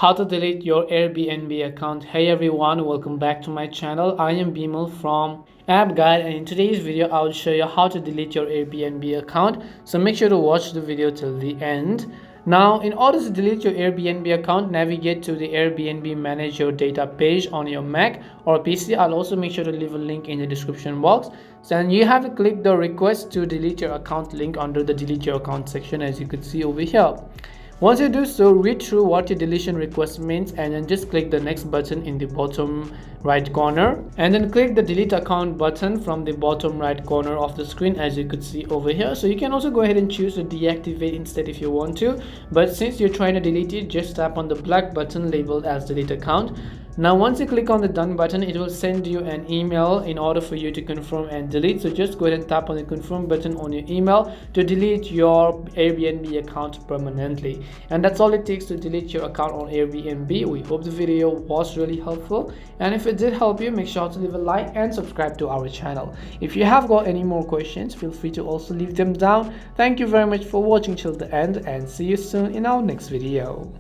How to delete your Airbnb account. Hey everyone, welcome back to my channel. I am Bimal from App Guide, and in today's video I will show you how to delete your Airbnb account. So make sure to watch the video till the end. Now, in order to delete your Airbnb account, navigate to the Airbnb Manage Your Data page on your Mac or PC. I'll also make sure to leave a link in the description box. So then you have to click the request to delete your account link under the delete your account section, as you could see over here. Once you do so, read through what your deletion request means and then just click the next button in the bottom right corner, and then click the delete account button from the bottom right corner of the screen, as you could see over here. So you can also go ahead and choose to deactivate instead if you want to, but since you're trying to delete it, just tap on the black button labeled as delete account. Now once you click on the done button, it will send you an email in order for you to confirm and delete. So just go ahead and tap on the confirm button on your email to delete your Airbnb account permanently. And that's all it takes to delete your account on Airbnb. We hope the video was really helpful, and if it did help you, make sure to leave a like and subscribe to our channel. If you have got any more questions, feel free to also leave them down. Thank you very much for watching till the end, and see you soon in our next video.